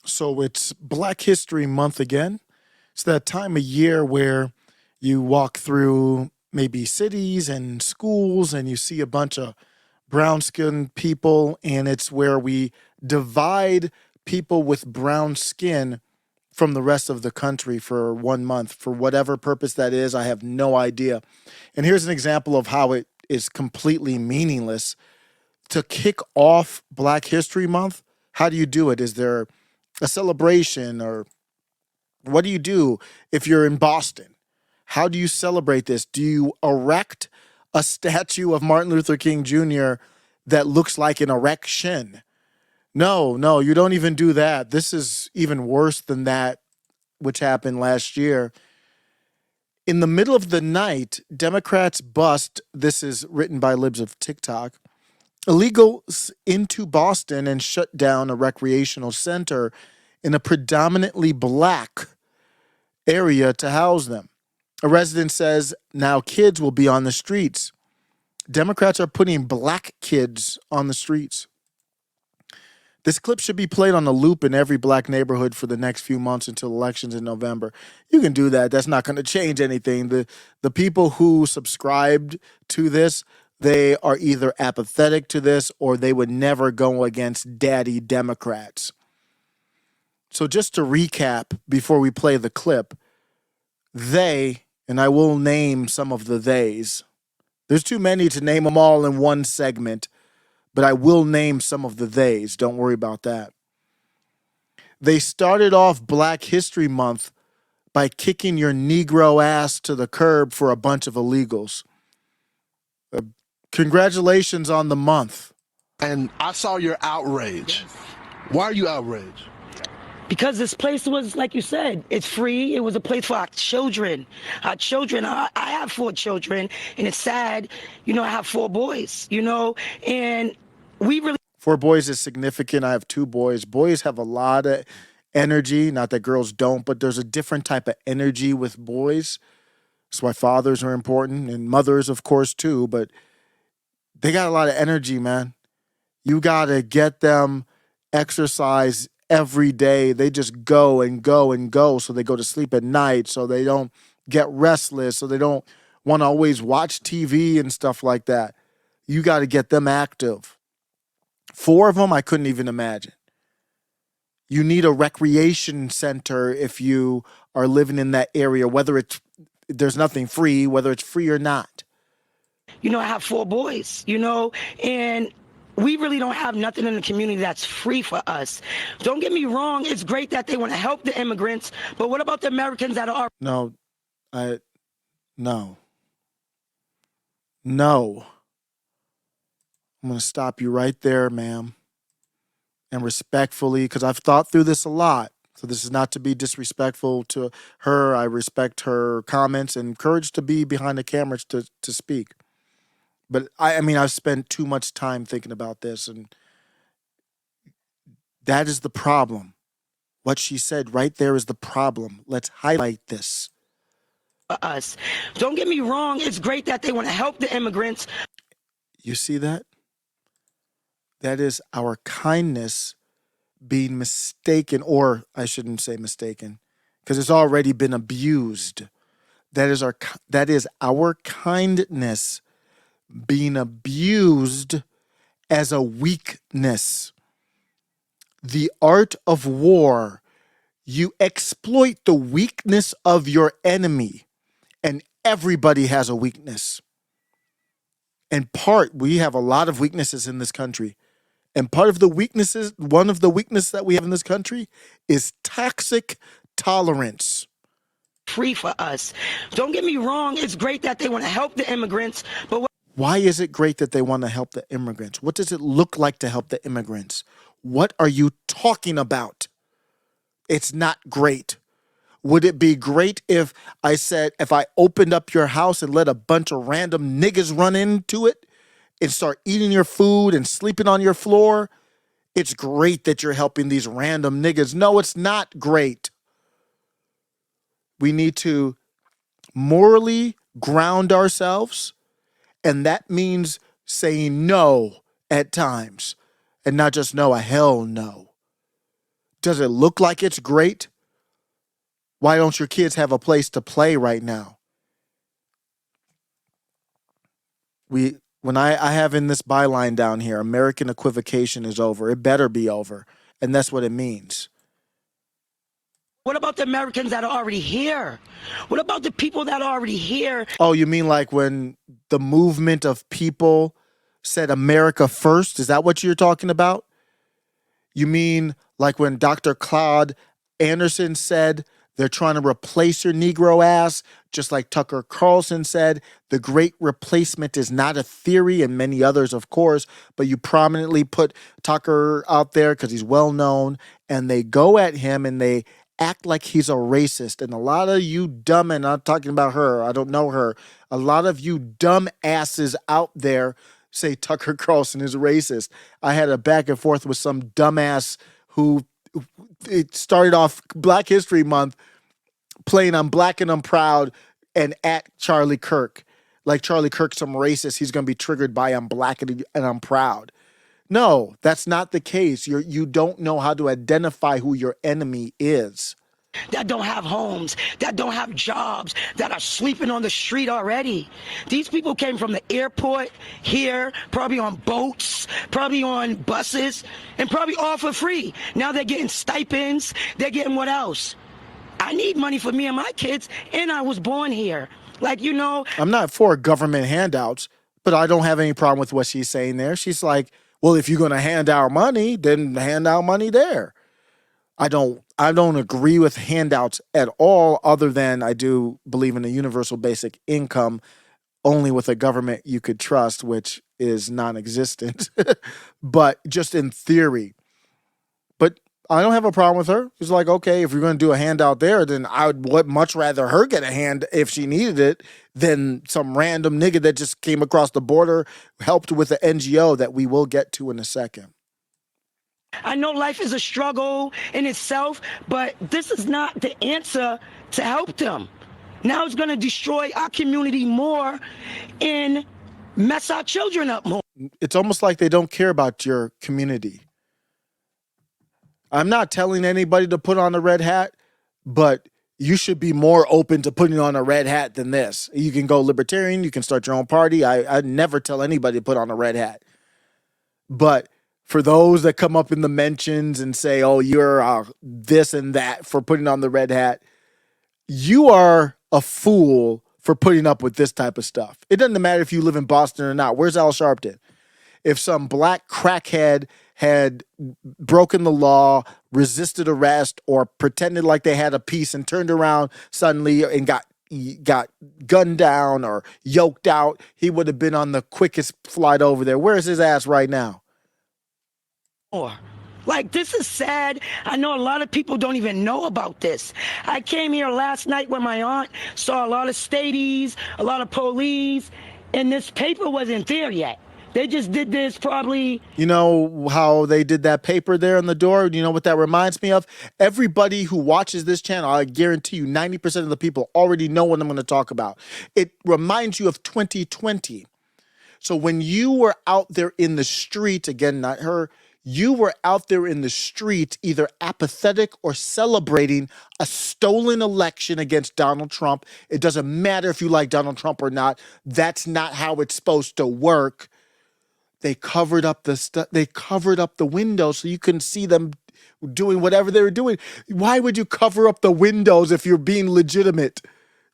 So it's Black History Month again. It's that time of year where you walk through maybe cities and schools and you see a bunch of brown skinned people, and it's where we divide people with brown skin from the rest of the country for 1 month for whatever purpose that is. I have no idea. And here's an example of how it is completely meaningless. To kick off Black History Month, how do you do it? Is there a celebration, or what do you do if you're in Boston? How do you celebrate this? Do you erect a statue of Martin Luther King Jr. that looks like an erection? No, no, you don't even do that. This is even worse than that, which happened last year. In the middle of the night, Democrats bust, this is written by Libs of TikTok, illegals into Boston and shut down a recreational center in a predominantly black area to house them. A resident says now kids will be on the streets. Democrats are putting black kids on the streets. This clip should be played on a loop in every black neighborhood for the next few months until elections in November. You can do that. That's not going to change anything. The people who subscribed to this, they are either apathetic to this or they would never go against daddy Democrats. So just to recap before we play the clip, they, and I will name some of the theys. There's too many to name them all in one segment, but I will name some of the theys. Don't worry about that. They started off Black History Month by kicking your Negro ass to the curb for a bunch of illegals. Congratulations on the month. And I saw your outrage. Why are you outraged? Because this place was, like you said, it's free. It was a place for our children. Our children, I have 4 children, and it's sad. I have 4 boys, and we really... 4 boys is significant. I have 2 boys. Boys have a lot of energy. Not that girls don't, but there's a different type of energy with boys. That's why fathers are important, and mothers, of course, too. But they got a lot of energy, man. You got to get them exercise every day. They just go and go and go. So they go to sleep at night, so they don't get restless, so they don't want to always watch TV and stuff like that. You got to get them active. 4 of them, I couldn't even imagine. You need a recreation center if you are living in that area, whether there's nothing free, whether it's free or not. I have 4 boys, and we really don't have nothing in the community that's free for us. Don't get me wrong. It's great that they want to help the immigrants, but what about the Americans that are... No. I'm going to stop you right there, ma'am. And respectfully, because I've thought through this a lot. So this is not to be disrespectful to her. I respect her comments and courage to be behind the cameras to speak. But I've spent too much time thinking about this, and that is the problem. What she said right there is the problem. Let's highlight this. Us. Don't get me wrong. It's great that they want to help the immigrants. You see that? That is our kindness being mistaken, or I shouldn't say mistaken, because it's already been abused. That is our kindness being abused as a weakness. The art of war. You exploit the weakness of your enemy, and everybody has a weakness. And we have a lot of weaknesses in this country. And one of the weaknesses that we have in this country is toxic tolerance. Free for us. Don't get me wrong. It's great that they want to help the immigrants, but why is it great that they want to help the immigrants? What does it look like to help the immigrants? What are you talking about? It's not great. Would it be great if I opened up your house and let a bunch of random niggas run into it and start eating your food and sleeping on your floor? It's great that you're helping these random niggas. No, it's not great. We need to morally ground ourselves, and that means saying no at times, and not just no, a hell no. Does it look like it's great? Why don't your kids have a place to play right now? When I have in this byline down here, American equivocation is over. It better be over. And that's what it means. What about the Americans that are already here? What about the people that are already here? Oh, you mean like when the movement of people said America first? Is that what you're talking about? You mean like when Dr. Claude Anderson said they're trying to replace your Negro ass, just like Tucker Carlson said, the great replacement is not a theory, and many others, of course, but you prominently put Tucker out there because he's well known, and they go at him and they act like he's a racist. And a lot of you dumb, and I'm talking about her, I don't know her, a lot of you dumb asses out there say Tucker Carlson is racist. I had a back and forth with some dumbass who it started off Black History Month playing I'm Black and I'm Proud and at Charlie Kirk. Like Charlie Kirk's some racist. He's going to be triggered by I'm Black and I'm Proud. No, that's not the case. You don't know how to identify who your enemy is. That don't have homes, that don't have jobs, that are sleeping on the street already. These people came from the airport here, probably on boats, probably on buses, and probably all for free. Now they're getting stipends, they're getting what else? I need money for me and my kids, and I was born here. Like, you know. I'm not for government handouts, but I don't have any problem with what she's saying there. She's like, well, if you're going to hand out money, then hand out money there. I don't agree with handouts at all, other than I do believe in a universal basic income only with a government you could trust, which is non-existent, but just in theory. But I don't have a problem with her. She's like, okay, if you're going to do a handout there, then I would much rather her get a hand if she needed it than some random nigga that just came across the border, helped with the NGO that we will get to in a second. I know life is a struggle in itself, but this is not the answer to help them. Now it's going to destroy our community more and mess our children up more. It's almost like they don't care about your community. I'm not telling anybody to put on a red hat, but you should be more open to putting on a red hat than this. You can go libertarian, you can start your own party. I never tell anybody to put on a red hat. But for those that come up in the mentions and say, oh, you're this and that for putting on the red hat, you are a fool for putting up with this type of stuff. It doesn't matter if you live in Boston or not. Where's Al Sharpton? If some black crackhead had broken the law, resisted arrest, or pretended like they had a piece and turned around suddenly and got gunned down or yoked out, he would have been on the quickest flight over there. Where's his ass right now? Like, this is sad. I know a lot of people don't even know about this. I came here last night with my aunt, saw a lot of stadies, a lot of police, and this paper wasn't there yet. They just did this probably. You know how they did that paper there on the door? You know what that reminds me of? Everybody who watches this channel, I guarantee you 90% of the people already know what I'm going to talk about. It reminds you of 2020. So when you were out there in the street, again, not her, you were out there in the street either apathetic or celebrating a stolen election against Donald Trump. It doesn't matter if you like Donald Trump or not. That's not how it's supposed to work. They covered up they covered up the windows so you couldn't see them doing whatever they were doing. Why would you cover up the windows if you're being legitimate?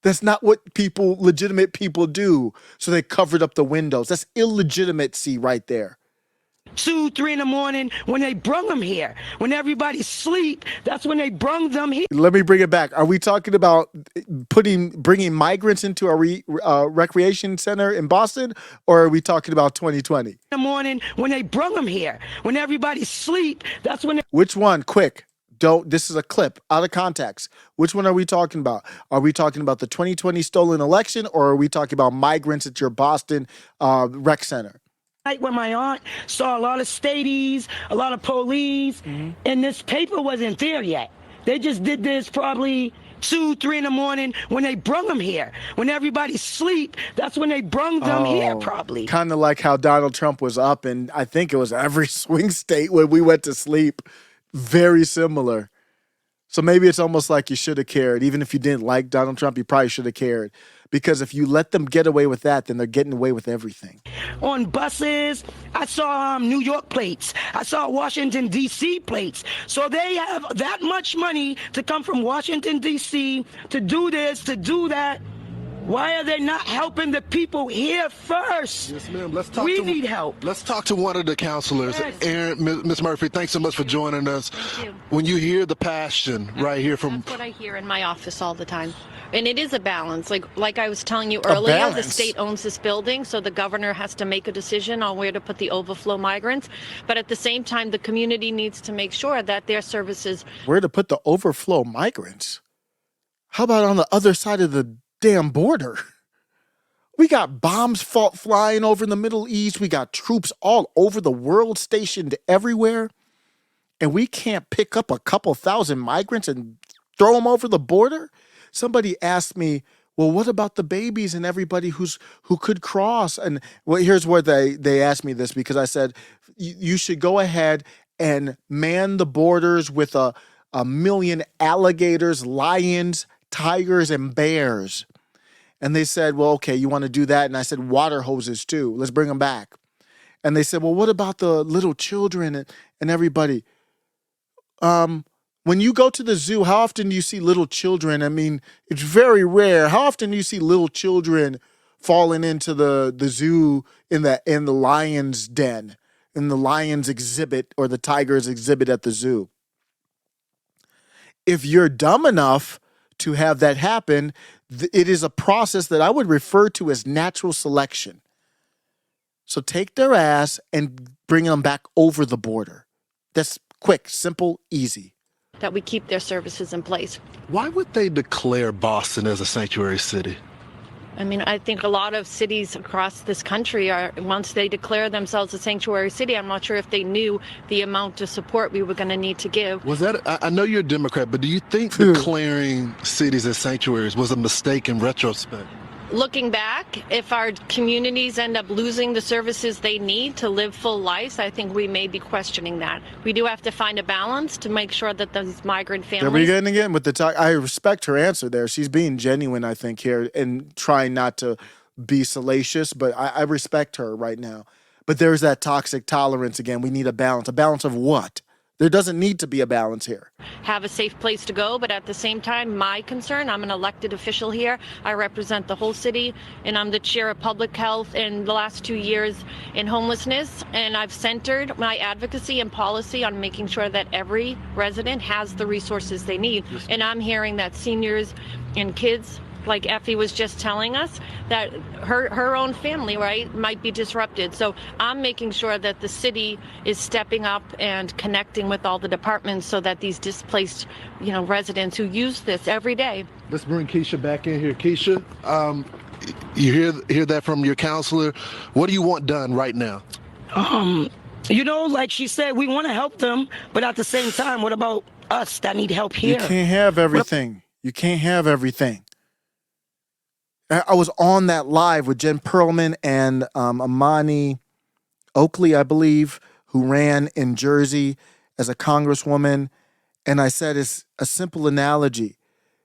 That's not what legitimate people do. So they covered up the windows. That's illegitimacy right there. 2, 3 in the morning when they brung them here. When everybody's asleep, that's when they brung them here. Let me bring it back. Are we talking about bringing migrants into a recreation center in Boston, or are we talking about 2020? In the morning when they brung them here. When everybody's asleep, that's when. Which one? Quick. This is a clip out of context. Which one are we talking about? Are we talking about the 2020 stolen election, or are we talking about migrants at your Boston rec center? When my aunt saw a lot of stadies, a lot of police, and this paper wasn't there yet. They just did this probably 2, 3 in the morning when they brung them here. When everybody's asleep, that's when they brung them here probably. Kind of like how Donald Trump was up, and I think it was every swing state when we went to sleep. Very similar. So maybe it's almost like you should have cared. Even if you didn't like Donald Trump, you probably should have cared. Because if you let them get away with that, then they're getting away with everything. On buses, I saw New York plates. I saw Washington, D.C. plates. So they have that much money to come from Washington, D.C. to do this, to do that. Why are they not helping the people here first? Yes, ma'am. We need help. Let's talk to one of the counselors. Yes. Aaron, Ms. Murphy, thanks so much for joining us. Thank you. When you hear the passion right here from... That's what I hear in my office all the time. And it is a balance. Like I was telling you earlier, the state owns this building, so the governor has to make a decision on where to put the overflow migrants. But at the same time, the community needs to make sure that their services... Where to put the overflow migrants? How about on the other side of the damn border? We got bombs flying over in the Middle East. We got troops all over the world stationed everywhere. And we can't pick up a couple thousand migrants and throw them over the border? Somebody asked me, well, what about the babies and everybody who could cross? And well, here's where they asked me this, because I said, you should go ahead and man the borders with a million alligators, lions, tigers, and bears. And they said, well, okay, you want to do that? And I said, water hoses too. Let's bring them back. And they said, well, what about the little children and everybody? When you go to the zoo, how often do you see little children? I mean, it's very rare. How often do you see little children falling into the zoo in the lion's den, in the lion's exhibit or the tiger's exhibit at the zoo? If you're dumb enough to have that happen, it is a process that I would refer to as natural selection. So take their ass and bring them back over the border. That's quick, simple, easy. that we keep their services in place. Why would they declare Boston as a sanctuary city? I mean, I think a lot of cities across this country are, once they declare themselves a sanctuary city, I'm not sure if they knew the amount of support we were going to need to give. Was that, I know you're a Democrat, but do you think declaring cities as sanctuaries was a mistake in retrospect? Looking back, if our communities end up losing the services they need to live full lives, I think we may be questioning that. We do have to find a balance to make sure that those migrant families... Are we getting again with the talk? I respect her answer there. She's being genuine, I think, here, and trying not to be salacious, but I respect her right now. But there's that toxic tolerance again. We need a balance. A balance of what? There doesn't need to be a balance here. Have a safe place to go, but at the same time, my concern, I'm an elected official here. I represent the whole city, and I'm the chair of public health in the last 2 years in homelessness, and I've centered my advocacy and policy on making sure that every resident has the resources they need. And I'm hearing that seniors and kids, like Effie was just telling us, that her own family, right, might be disrupted. So I'm making sure that the city is stepping up and connecting with all the departments so that these displaced, residents who use this every day. Let's bring Keisha back in here. Keisha, you hear that from your counselor. What do you want done right now? Like she said, we want to help them, but at the same time, what about us that need help here? You can't have everything. You can't have everything. I was on that live with Jen Perlman and Amani Oakley, I believe, who ran in Jersey as a congresswoman. And I said, it's a simple analogy.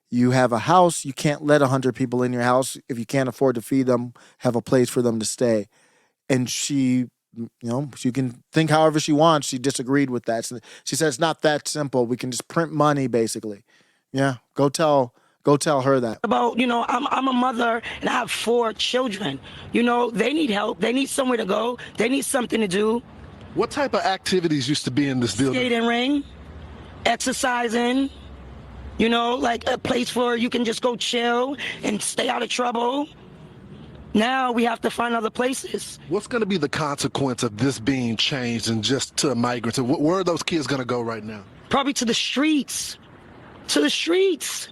You have a house, you can't let 100 people in your house. If you can't afford to feed them, have a place for them to stay. And she, she can think however she wants. She disagreed with that. She said, it's not that simple. We can just print money, basically. Yeah, go tell her that. About, I'm a mother and I have 4 children. They need help. They need somewhere to go. They need something to do. What type of activities used to be in this building? Skating ring, exercising, like a place where you can just go chill and stay out of trouble. Now we have to find other places. What's going to be the consequence of this being changed and just to migrants? Where are those kids going to go right now? Probably to the streets. To the streets.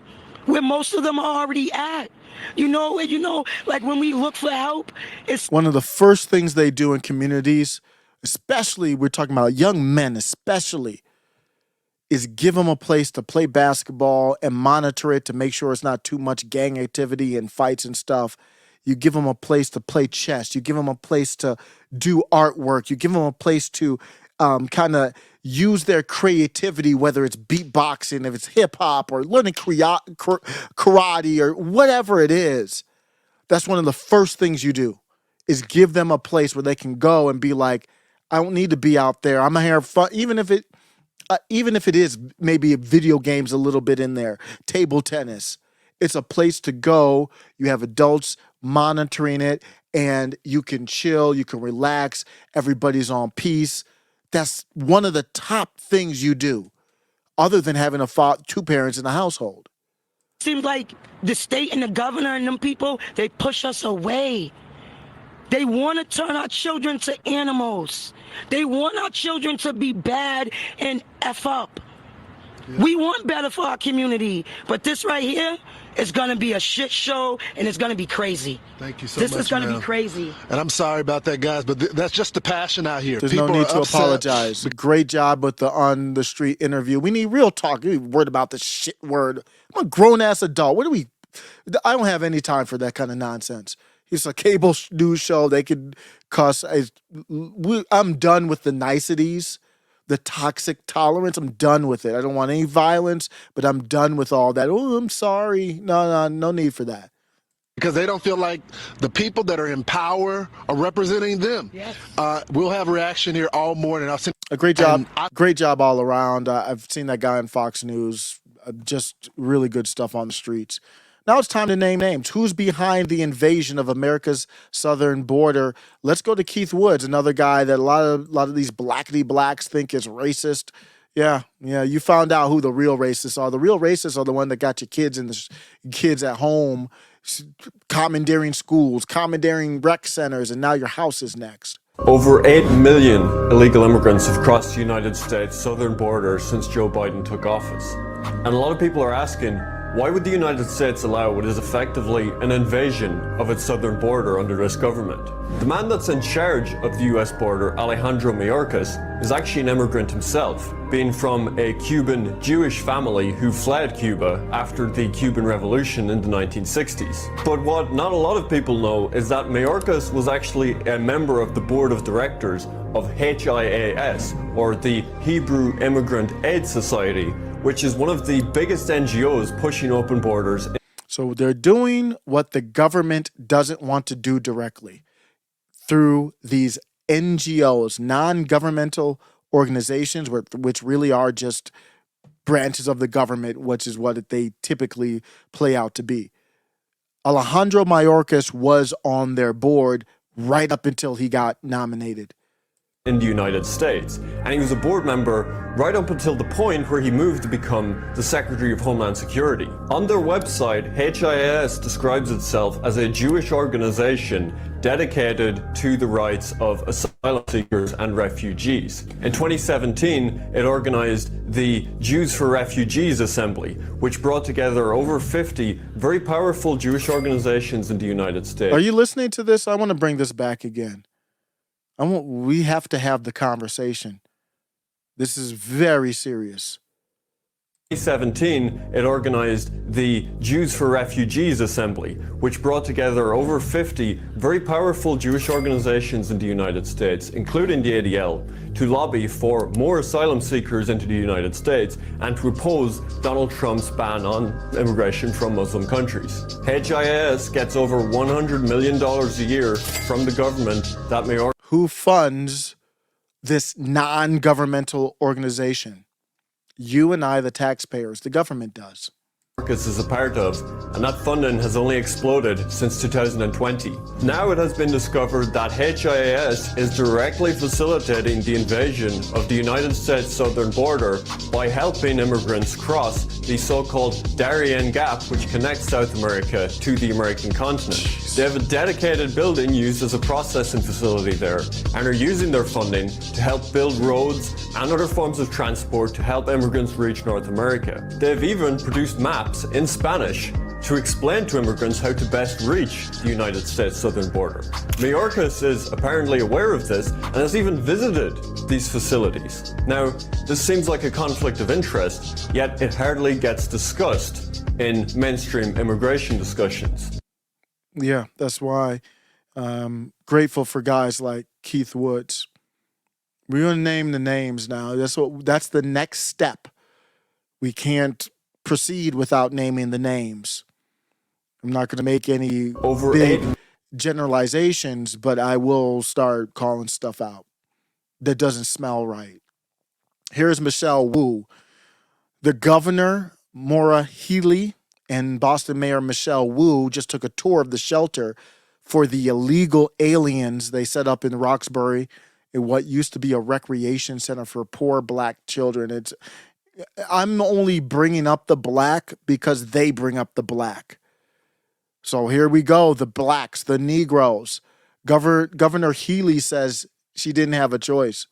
Where most of them are already at. Like when we look for help, it's one of the first things they do in communities, especially we're talking about young men especially, is give them a place to play basketball and monitor it to make sure it's not too much gang activity and fights and stuff. You give them a place to play chess. You give them a place to do artwork. You give them a place to kind of use their creativity, whether it's beatboxing, if it's hip hop, or learning karate, or whatever it is. That's one of the first things you do, is give them a place where they can go and be like, I don't need to be out there. I'm gonna have fun, even if it is maybe video games a little bit in there, table tennis. It's a place to go. You have adults monitoring it, and you can chill, you can relax. Everybody's on peace. That's one of the top things you do, other than having two parents in the household. Seems like the state and the governor and them people, they push us away. They want to turn our children to animals. They want our children to be bad and F up. Yeah. We want better for our community, but this right here is going to be a shit show, and it's going to be crazy. Thank you so much, This is going to be crazy. And I'm sorry about that, guys, but that's just the passion out here. There's People no need to upset. apologize. Great job with the on the street interview. We need real talk. We worried about the shit word. I'm a grown-ass adult. I don't have any time for that kind of nonsense. It's a cable news show. They could cuss. I'm done with the niceties, the toxic tolerance. I'm done with it. I don't want any violence, but I'm done with all that. Oh, I'm sorry. No need for that. Because they don't feel like the people that are in power are representing them. Yes. We'll have a reaction here all morning. A great job. Great job all around. I've seen that guy on Fox News. Just really good stuff on the streets. Now it's time to name names. Who's behind the invasion of America's southern border? Let's go to Keith Woods, another guy that a lot of these blackity blacks think is racist. Yeah, you found out who the real racists are. The real racists are the one that got your kids at home, commandeering schools, commandeering rec centers, and now your house is next. Over 8 million illegal immigrants have crossed the United States southern border since Joe Biden took office. And a lot of people are asking, why would the United States allow what is effectively an invasion of its southern border under this government? The man that's in charge of the US border, Alejandro Mayorkas, is actually an immigrant himself, being from a Cuban Jewish family who fled Cuba after the Cuban Revolution in the 1960s. But what not a lot of people know is that Mayorkas was actually a member of the board of directors of HIAS, or the Hebrew Immigrant Aid Society, which is one of the biggest NGOs pushing open borders. So they're doing what the government doesn't want to do directly through these NGOs, non-governmental organizations, which really are just branches of the government, which is what they typically play out to be. Alejandro Mayorkas was on their board right up until he got nominated. In the United States, and he was a board member right up until the point where he moved to become the Secretary of Homeland Security. On their website, HIAS describes itself as a Jewish organization dedicated to the rights of asylum seekers and refugees. In 2017, it organized the Jews for Refugees Assembly, which brought together over 50 very powerful Jewish organizations in the United States. Are you listening to this? I want to bring this back again. We have to have the conversation. This is very serious. In 2017, it organized the Jews for Refugees Assembly, which brought together over 50 very powerful Jewish organizations in the United States, including the ADL, to lobby for more asylum seekers into the United States and to oppose Donald Trump's ban on immigration from Muslim countries. HIAS gets over $100 million a year from the government that may... Who funds this non-governmental organization? You and I, the taxpayers. The government does. Mayorkas is a part of, and that funding has only exploded since 2020. Now it has been discovered that HIAS is directly facilitating the invasion of the United States southern border by helping immigrants cross the so-called Darien Gap, which connects South America to the American continent. They have a dedicated building used as a processing facility there and are using their funding to help build roads and other forms of transport to help immigrants reach North America. They've even produced maps in Spanish to explain to immigrants how to best reach the United States southern border. Mayorkas is apparently aware of this and has even visited these facilities. Now, this seems like a conflict of interest, yet it hardly gets discussed in mainstream immigration discussions. Yeah, that's why I'm grateful for guys like Keith Woods. We're going to name the names now. That's the next step. We can't proceed without naming the names. I'm not going to make any Over big 8 generalizations, but I will start calling stuff out that doesn't smell right. Here's Michelle Wu. The governor, Maura Healey, and Boston Mayor Michelle Wu just took a tour of the shelter for the illegal aliens they set up in Roxbury, in what used to be a recreation center for poor black children. I'm only bringing up the black because they bring up the black. So here we go, the blacks, the Negroes. Governor Healey says she didn't have a choice.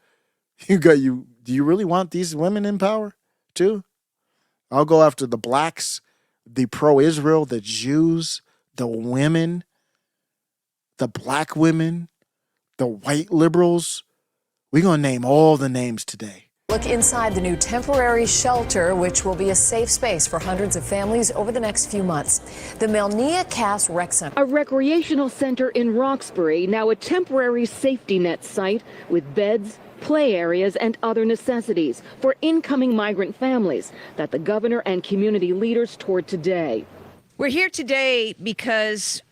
Do you really want these women in power too? I'll go after the blacks, the pro-Israel, the Jews, the women, the black women, the white liberals. We're going to name all the names today. Look inside the new temporary shelter, which will be a safe space for hundreds of families over the next few months. The Melnia Cass Rec Center. A recreational center in Roxbury, now a temporary safety net site with beds, play areas, and other necessities for incoming migrant families that the governor and community leaders toured today. We're here today because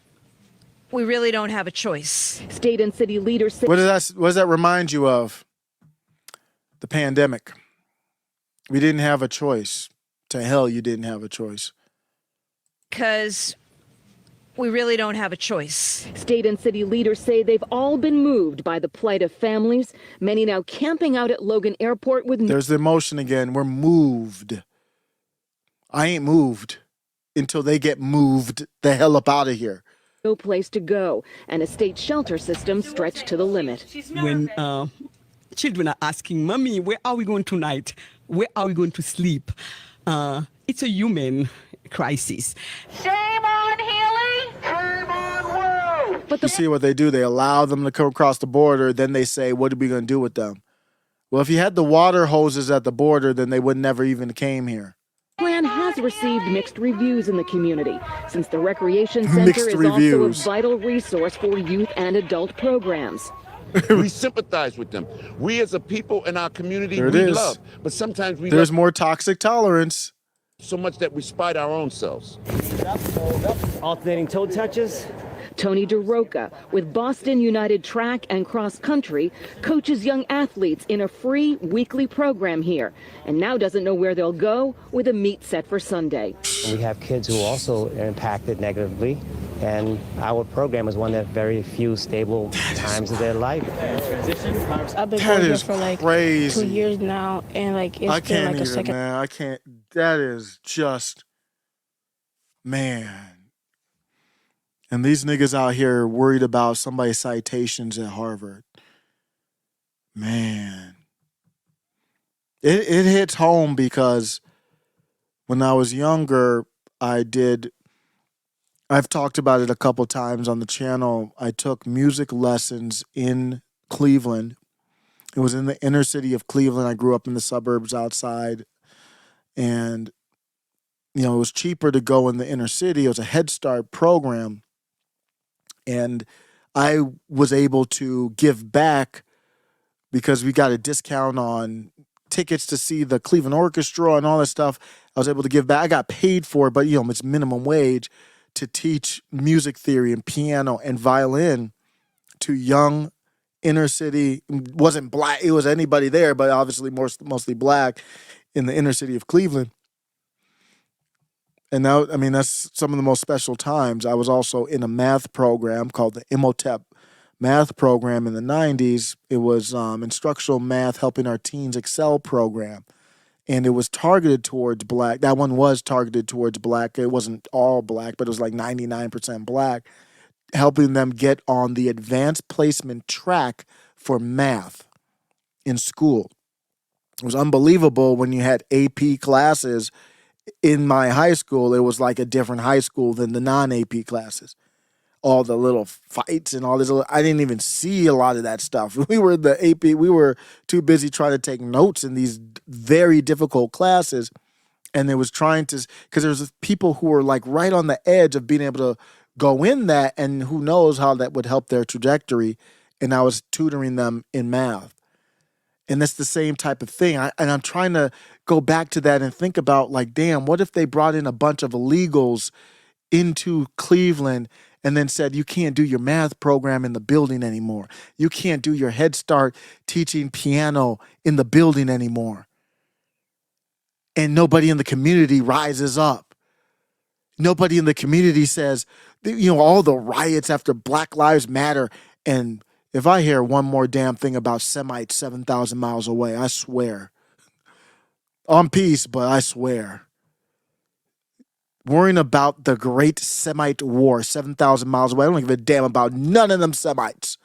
we really don't have a choice. State and city leaders say. What does that remind you of? The pandemic. We didn't have a choice. To hell, you didn't have a choice. Because we really don't have a choice. State and city leaders say they've all been moved by the plight of families, many now camping out at Logan Airport with. There's the emotion again. We're moved. I ain't moved until they get moved the hell up out of here. No place to go, and a state shelter system stretched to the limit. When children are asking, Mommy, where are we going tonight? Where are we going to sleep? It's a human crisis. Shame on Healy! Shame on Wu! But you see what they do? They allow them to come across the border. Then they say, what are we going to do with them? Well, if you had the water hoses at the border, then they would never even came here. The plan has received mixed reviews in the community, since the recreation center is also a vital resource for youth and adult programs. We sympathize with them. We as a people in our community, we love. But sometimes there's more toxic tolerance. So much that we spite our own selves. Alternating toe touches. Tony DeRoca with Boston United Track and Cross Country coaches young athletes in a free weekly program here, and now doesn't know where they'll go with a meet set for Sunday. We have kids who also are impacted negatively, and our program is one that very few stable times of their life. I've been going here for like crazy. 2 years now, and like it's been like a second. Man, I can't. That is just, man. And these niggas out here worried about somebody's citations at Harvard. Man. It hits home because when I was younger, I've talked about it a couple times on the channel. I took music lessons in Cleveland. It was in the inner city of Cleveland. I grew up in the suburbs outside. And, it was cheaper to go in the inner city. It was a Head Start program. And I was able to give back because we got a discount on tickets to see the Cleveland Orchestra and all that stuff. I was able to give back. I got paid for it, but it's minimum wage to teach music theory and piano and violin to young inner city. It wasn't black. It was anybody there, but obviously mostly black in the inner city of Cleveland. And now, that's some of the most special times. I was also in a math program called the Imhotep math program in the 90s. It was instructional math helping our teens excel program. And it was targeted towards black. That one was targeted towards black. It wasn't all black, but it was like 99% black, helping them get on the advanced placement track for math in school. It was unbelievable when you had AP classes. In my high school, it was like a different high school than the non-AP classes. All the little fights and all this. I didn't even see a lot of that stuff. We were the AP. We were too busy trying to take notes in these very difficult classes. And it was because there's people who were like right on the edge of being able to go in that, and who knows how that would help their trajectory. And I was tutoring them in math. And that's the same type of thing. And I'm trying to go back to that and think about, like, damn, what if they brought in a bunch of illegals into Cleveland and then said, you can't do your math program in the building anymore. You can't do your Head Start teaching piano in the building anymore. And nobody in the community rises up. Nobody in the community says, all the riots after Black Lives Matter. And if I hear one more damn thing about Semites 7,000 miles away, I swear. On peace, but I swear. Worrying about the great Semite war 7,000 miles away. I don't give a damn about none of them Semites.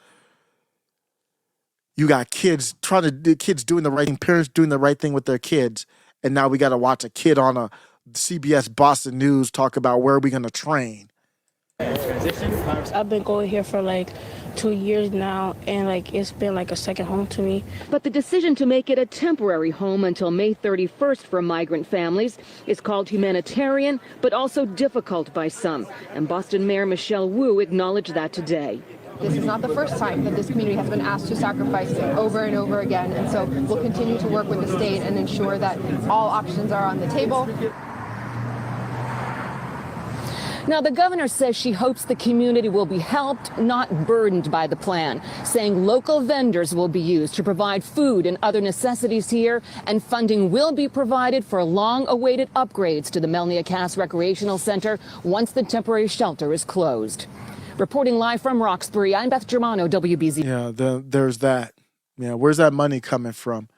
You got kids doing the right thing, parents doing the right thing with their kids. And now we got to watch a kid on a CBS Boston News talk about where are we going to train. I've been going here for like 2 years now, and like it's been like a second home to me. But the decision to make it a temporary home until May 31st for migrant families is called humanitarian, but also difficult by some. And Boston Mayor Michelle Wu acknowledged that today. This is not the first time that this community has been asked to sacrifice over and over again, and so we'll continue to work with the state and ensure that all options are on the table. Now, the governor says she hopes the community will be helped, not burdened by the plan, saying local vendors will be used to provide food and other necessities here, and funding will be provided for long-awaited upgrades to the Melnia Cass Recreational Center once the temporary shelter is closed. Reporting live from Roxbury, I'm Beth Germano, WBZ. Yeah, there's that. Yeah, where's that money coming from?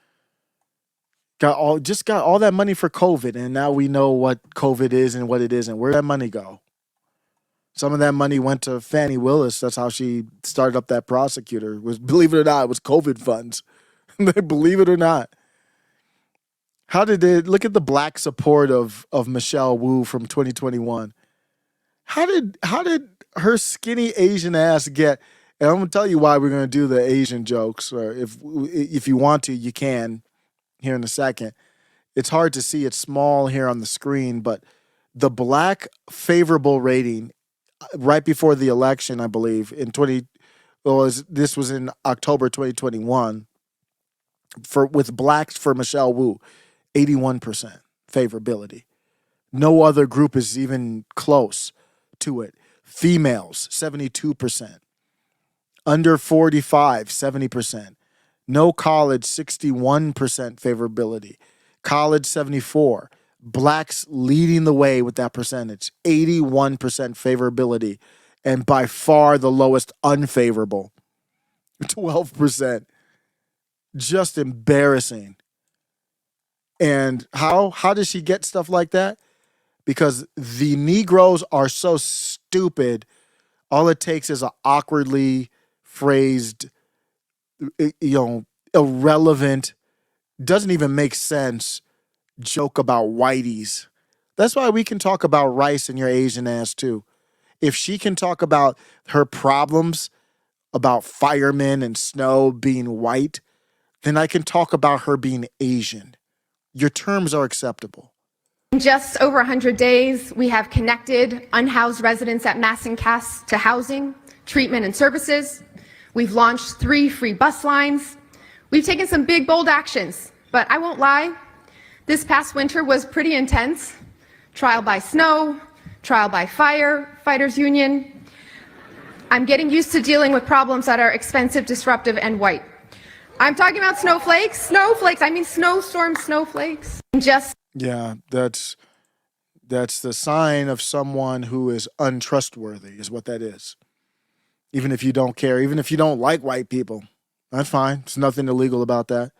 Got all that money for COVID, and now we know what COVID is and what it isn't. Where'd that money go? Some of that money went to Fannie Willis. That's how she started up that prosecutor. Believe it or not, it was COVID funds. Believe it or not. How did they look at the black support of Michelle Wu from 2021? How did her skinny Asian ass get? And I'm gonna tell you why we're gonna do the Asian jokes. Or if you want to, you can here in a second. It's hard to see. It's small here on the screen, but the black favorable rating right before the election, I believe, this was in October 2021 with blacks for Michelle Wu, 81% favorability. No other group is even close to it. Females, 72%. Under 45, 70%. No college, 61% favorability. College, 74%. Blacks leading the way with that percentage, 81% favorability, and by far the lowest unfavorable, 12%. Just embarrassing. And how does she get stuff like that? Because the Negroes are so stupid, all it takes is an awkwardly phrased, irrelevant, doesn't even make sense joke about whiteys. That's why we can talk about rice and your Asian ass too. If she can talk about her problems about firemen and snow being white, then I can talk about her being Asian. Your terms are acceptable. In just over 100 days, we have connected unhoused residents at Mass and Cass to housing, treatment, and services. We've launched 3 free bus lines. We've taken some big, bold actions, but I won't lie. This past winter was pretty intense. Trial by snow, trial by fire, fighters union. I'm getting used to dealing with problems that are expensive, disruptive, and white. I'm talking about snowflakes, I mean snowstorm snowflakes. Yeah, that's the sign of someone who is untrustworthy, is what that is. Even if you don't care, even if you don't like white people, that's fine. There's nothing illegal about that.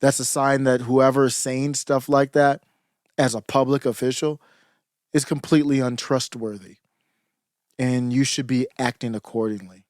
That's a sign that whoever is saying stuff like that as a public official is completely untrustworthy. And you should be acting accordingly.